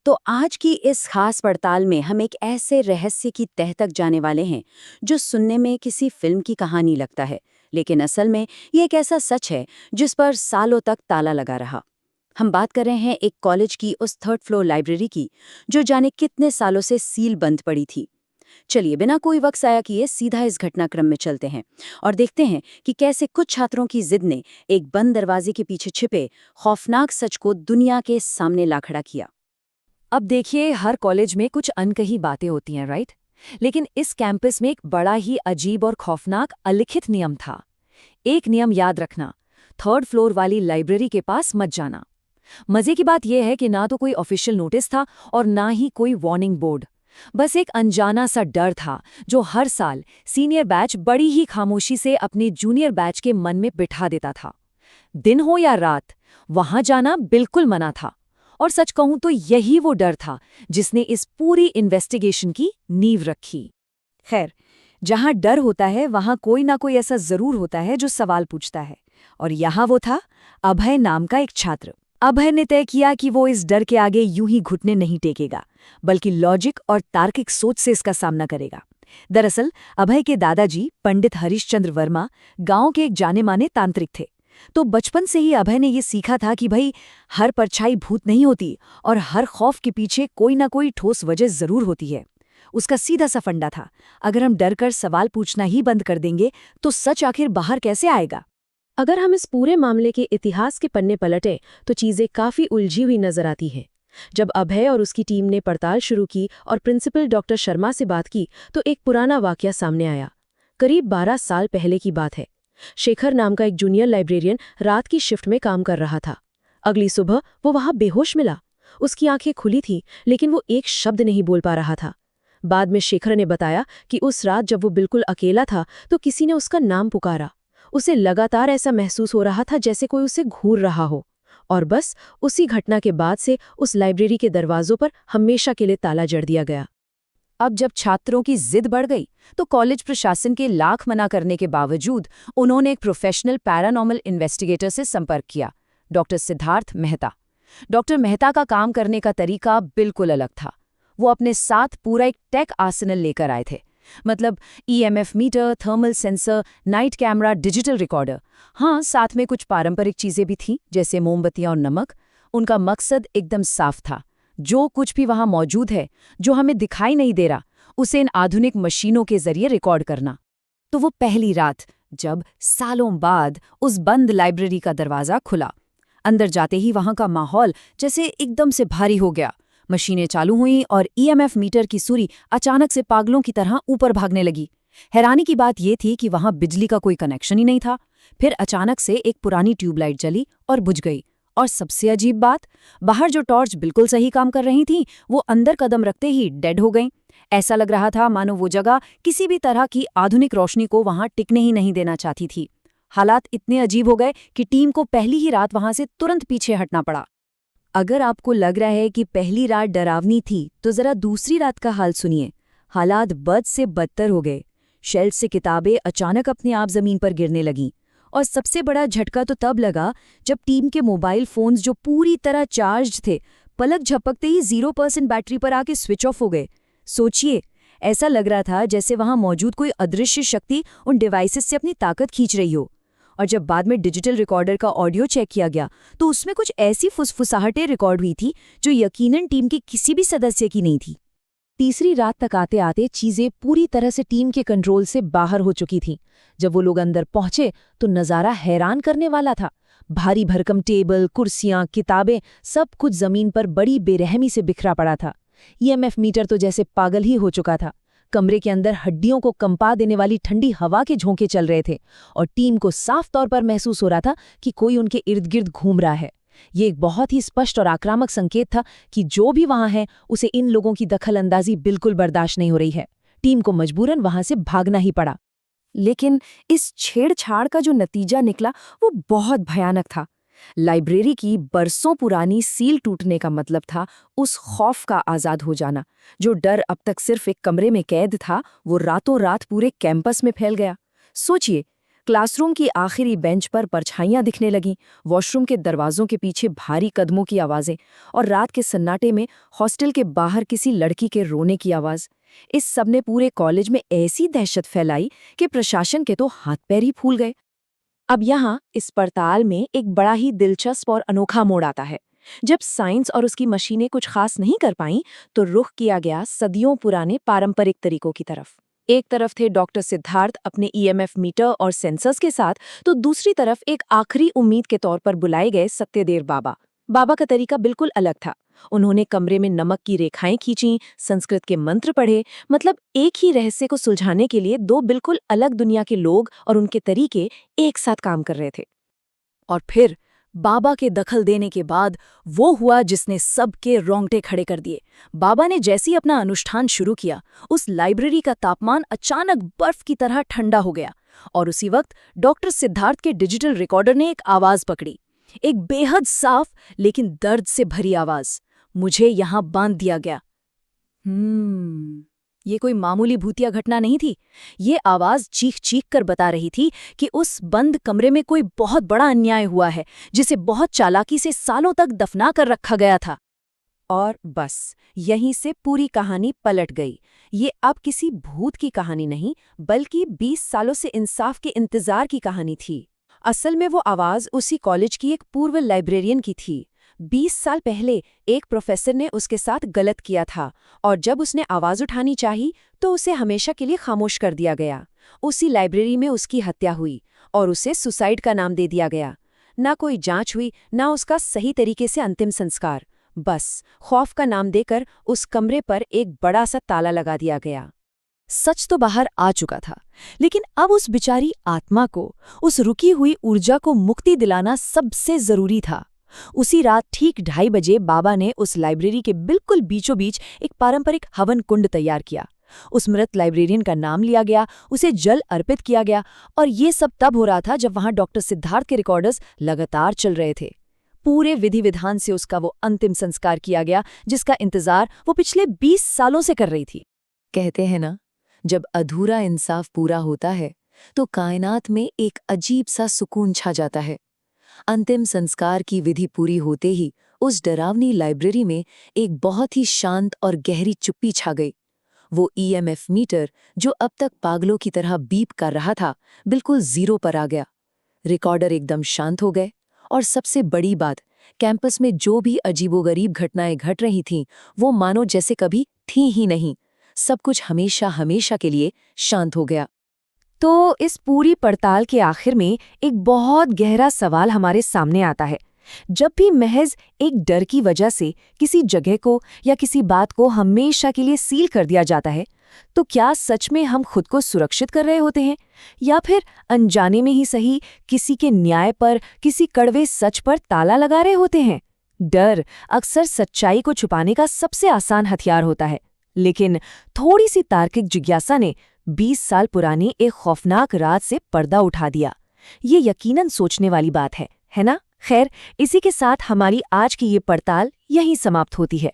तो आज की इस खास पड़ताल में हम एक ऐसे रहस्य की तह तक जाने वाले हैं जो सुनने में किसी फिल्म की कहानी लगता है, लेकिन असल में ये एक ऐसा सच है जिस पर सालों तक ताला लगा रहा। हम बात कर रहे हैं एक कॉलेज की उस थर्ड फ्लोर लाइब्रेरी की जो जाने कितने सालों से सील बंद पड़ी थी। चलिए बिना कोई वक्त ज़ाया किए सीधा इस घटनाक्रम में चलते हैं और देखते हैं कि कैसे कुछ छात्रों की जिद ने एक बंद दरवाजे के पीछे छिपे खौफनाक सच को दुनिया के सामने ला खड़ा किया। अब देखिए, हर कॉलेज में कुछ अनकही बातें होती हैं, राइट? लेकिन इस कैंपस में एक बड़ा ही अजीब और खौफनाक अलिखित नियम था। एक नियम याद रखना, थर्ड फ्लोर वाली लाइब्रेरी के पास मत जाना। मजे की बात यह है कि ना तो कोई ऑफिशियल नोटिस था और ना ही कोई वार्निंग बोर्ड। बस एक अनजाना सा डर था जो हर साल सीनियर बैच बड़ी ही खामोशी से अपने जूनियर बैच के मन में बिठा देता था। दिन हो या रात, वहां जाना बिल्कुल मना था। और सच कहूं तो यही वो डर था जिसने इस पूरी इन्वेस्टिगेशन की नींव रखी। खैर, जहां डर होता है वहां कोई ना कोई ऐसा जरूर होता है जो सवाल पूछता है। और यहां वो था अभय नाम का एक छात्र। अभय ने तय किया कि वो इस डर के आगे यूं ही घुटने नहीं टेकेगा, बल्कि लॉजिक और तार्किक सोच से इसका सामना करेगा। दरअसल अभय के दादाजी पंडित हरिश्चंद्र वर्मा गांव के एक जाने माने तांत्रिक थे। तो बचपन से ही अभय ने ये सीखा था कि भाई, हर परछाई भूत नहीं होती और हर खौफ के पीछे कोई ना कोई ठोस वजह जरूर होती है। उसका सीधा सा फंडा था, अगर हम डर कर सवाल पूछना ही बंद कर देंगे तो सच आखिर बाहर कैसे आएगा। अगर हम इस पूरे मामले के इतिहास के पन्ने पलटें तो चीजें काफी उलझी हुई नजर आती हैं। जब अभय और उसकी टीम ने पड़ताल शुरू की और प्रिंसिपल डॉक्टर शर्मा से बात की तो एक पुराना वाकया सामने आया। करीब 12 साल पहले की बात है। शेखर नाम का एक जूनियर लाइब्रेरियन रात की शिफ्ट में काम कर रहा था। अगली सुबह वो वहां बेहोश मिला। उसकी आंखें खुली थीं, लेकिन वो एक शब्द नहीं बोल पा रहा था। बाद में शेखर ने बताया कि उस रात जब वो बिल्कुल अकेला था तो किसी ने उसका नाम पुकारा। उसे लगातार ऐसा महसूस हो रहा था जैसे कोई उसे घूर रहा हो। और बस उसी घटना के बाद से उस लाइब्रेरी के दरवाजों पर हमेशा के लिए ताला जड़ दिया गया। अब जब छात्रों की जिद बढ़ गई तो कॉलेज प्रशासन के लाख मना करने के बावजूद उन्होंने एक प्रोफेशनल पैरानॉर्मल इन्वेस्टिगेटर से संपर्क किया, डॉक्टर सिद्धार्थ मेहता। डॉक्टर मेहता का काम करने का तरीका बिल्कुल अलग था। वो अपने साथ पूरा एक टेक आर्सेनल लेकर आए थे। मतलब EMF meter, thermal sensor, night camera, digital recorder. हाँ, साथ में कुछ पारंपरिक चीजें भी थीं, जैसे मोमबत्तियां और नमक। उनका मकसद एकदम साफ था, जो कुछ भी वहां मौजूद है, जो हमें दिखाई नहीं दे रहा, उसे इन आधुनिक मशीनों के जरिए रिकॉर्ड करना। तो वो पहली रात, जब सालों बाद उस बंद लाइब्रेरी का दरवाजा खुला, अंदर जाते ही वहां का माहौल जैसे एकदम से भारी हो गया। मशीनें चालू हुईं और ईएमएफ मीटर की सुई अचानक से पागलों की तरह ऊपर भागने लगी। हैरानी की बात यह थी कि वहां बिजली का कोई कनेक्शन ही नहीं था। फिर अचानक से एक पुरानी ट्यूबलाइट जली और बुझ गई। और सबसे अजीब बात, बाहर जो टॉर्च बिल्कुल सही काम कर रही थी, वो अंदर कदम रखते ही डेड हो गईं। ऐसा लग रहा था मानो वो जगह किसी भी तरह की आधुनिक रोशनी को वहां टिकने ही नहीं देना चाहती थी। हालात इतने अजीब हो गए कि टीम को पहली ही रात वहां से तुरंत पीछे हटना पड़ा। अगर आपको लग रहा है कि पहली रात डरावनी थी, तो जरा दूसरी रात का हाल सुनिए। हालात बद से बदतर हो गए। शेल्फ से किताबें अचानक अपने आप जमीन पर गिरने लगीं। और सबसे बड़ा झटका तो तब लगा जब टीम के मोबाइल फोन्स जो पूरी तरह चार्ज थे, पलक झपकते ही 0% बैटरी पर आके स्विच ऑफ हो गए। सोचिए, ऐसा लग रहा था जैसे वहां मौजूद कोई अदृश्य शक्ति उन डिवाइसेस से अपनी ताकत खींच रही हो। और जब बाद में डिजिटल रिकॉर्डर का ऑडियो चेक किया गया तो उसमें कुछ ऐसी फुसफुसाहटें रिकॉर्ड हुई थी जो यकीनन टीम के किसी भी सदस्य की नहीं थी। तीसरी रात तक आते आते चीजें पूरी तरह से टीम के कंट्रोल से बाहर हो चुकी थीं। जब वो लोग अंदर पहुंचे तो नजारा हैरान करने वाला था। भारी भरकम टेबल, कुर्सियां, किताबें, सब कुछ जमीन पर बड़ी बेरहमी से बिखरा पड़ा था। ईएमएफ मीटर तो जैसे पागल ही हो चुका था। कमरे के अंदर हड्डियों को कंपा देने वाली ठंडी हवा के झोंके चल रहे थे और टीम को साफ तौर पर महसूस हो रहा था कि कोई उनके इर्द गिर्द घूम रहा है। ये एक बहुत ही स्पष्ट और आक्रामक संकेत था कि जो भी वहां है उसे इन लोगों की दखलअंदाजी बिल्कुल बर्दाश्त नहीं हो रही है। टीम को मजबूरन वहां से भागना ही पड़ा। लेकिन इस छेड़छाड़ का जो नतीजा निकला वो बहुत भयानक था। लाइब्रेरी की बरसों पुरानी सील टूटने का मतलब था उस खौफ का आजाद हो जाना। जो डर अब तक सिर्फ एक कमरे में कैद था, वो रातों रात पूरे कैंपस में फैल गया। सोचिए, क्लासरूम की आखिरी बेंच पर परछाइयां दिखने लगीं, वॉशरूम के दरवाजों के पीछे भारी कदमों की आवाजें और रात के सन्नाटे में हॉस्टल के बाहर किसी लड़की के रोने की आवाज। इस सब ने पूरे कॉलेज में ऐसी दहशत फैलाई कि प्रशासन के तो हाथ पैर ही फूल गए। अब यहाँ इस पड़ताल में एक बड़ा ही दिलचस्प और अनोखा मोड़ आता है। जब साइंस और उसकी मशीनें कुछ खास नहीं कर पाईं, तो रुख किया गया सदियों पुराने पारंपरिक तरीकों की तरफ। एक तरफ थे डॉक्टर सिद्धार्थ अपने ईएमएफ मीटर और सेंसर्स के साथ, तो दूसरी तरफ एक आखिरी उम्मीद के तौर पर बुलाए गए सत्यदेव बाबा। बाबा का तरीका बिल्कुल अलग था। उन्होंने कमरे में नमक की रेखाएं खींची, संस्कृत के मंत्र पढ़े, मतलब एक ही रहस्य को सुलझाने के लिए दो बिल्कुल अलग दुनिया के लोग और उनके तरीके एक साथ काम कर रहे थे। और फिर बाबा के दखल देने के बाद वो हुआ जिसने सबके रोंगटे खड़े कर दिए। बाबा ने जैसे ही अपना अनुष्ठान शुरू किया, उस लाइब्रेरी का तापमान अचानक बर्फ की तरह ठंडा हो गया और उसी वक्त डॉक्टर सिद्धार्थ के डिजिटल रिकॉर्डर ने एक आवाज पकड़ी, एक बेहद साफ लेकिन दर्द से भरी आवाज। मुझे यहां बांध दिया गया। ये कोई मामूली भूतिया घटना नहीं थी। ये आवाज चीख चीख कर बता रही थी कि उस बंद कमरे में कोई बहुत बड़ा अन्याय हुआ है, जिसे बहुत चालाकी से सालों तक दफना कर रखा गया था। और बस यहीं से पूरी कहानी पलट गई। ये अब किसी भूत की कहानी नहीं, बल्कि 20 सालों से इंसाफ के इंतजार की कहानी थी। असल में वो आवाज उसी कॉलेज की एक पूर्व लाइब्रेरियन की थी। 20 साल पहले एक प्रोफेसर ने उसके साथ गलत किया था और जब उसने आवाज उठानी चाही तो उसे हमेशा के लिए खामोश कर दिया गया। उसी लाइब्रेरी में उसकी हत्या हुई और उसे सुसाइड का नाम दे दिया गया। ना कोई जांच हुई, ना उसका सही तरीके से अंतिम संस्कार। बस खौफ का नाम देकर उस कमरे पर एक बड़ा सा ताला लगा दिया गया। सच तो बाहर आ चुका था, लेकिन अब उस बेचारी आत्मा को, उस रुकी हुई ऊर्जा को मुक्ति दिलाना सबसे जरूरी था। उसी रात ठीक 2:30 बजे बाबा ने उस लाइब्रेरी के बिल्कुल बीचों बीच एक पारंपरिक हवन कुंड तैयार किया। उस मृत लाइब्रेरियन का नाम लिया गया, उसे जल अर्पित किया गया और ये सब तब हो रहा था जब वहां डॉक्टर सिद्धार्थ के रिकॉर्डर्स लगातार चल रहे थे। पूरे विधि विधान से उसका वो अंतिम संस्कार किया गया जिसका इंतजार वो पिछले 20 सालों से कर रही थी। कहते हैं ना, जब अधूरा इंसाफ पूरा होता है तो कायनात में एक अजीब सा सुकून छा जाता है। अंतिम संस्कार की विधि पूरी होते ही उस डरावनी लाइब्रेरी में एक बहुत ही शांत और गहरी चुप्पी छा गई। वो ईएमएफ मीटर जो अब तक पागलों की तरह बीप कर रहा था, बिल्कुल जीरो पर आ गया। रिकॉर्डर एकदम शांत हो गए और सबसे बड़ी बात, कैंपस में जो भी अजीबोगरीब घटनाएं घट रही थीं, वो मानो जैसे कभी थी ही नहीं। सब कुछ हमेशा हमेशा के लिए शांत हो गया। तो इस पूरी पड़ताल के आखिर में एक बहुत गहरा सवाल हमारे सामने आता है। जब भी महज एक डर की वजह से किसी जगह को या किसी बात को हमेशा के लिए सील कर दिया जाता है, तो क्या सच में हम खुद को सुरक्षित कर रहे होते हैं, या फिर अनजाने में ही सही किसी के न्याय पर, किसी कड़वे सच पर ताला लगा रहे होते हैं? डर अक्सर सच्चाई को छुपाने का सबसे आसान हथियार होता है, लेकिन थोड़ी सी तार्किक जिज्ञासा ने 20 साल पुरानी एक खौफनाक रात से पर्दा उठा दिया। ये यकीनन सोचने वाली बात है ना? खैर, इसी के साथ हमारी आज की ये पड़ताल यहीं समाप्त होती है।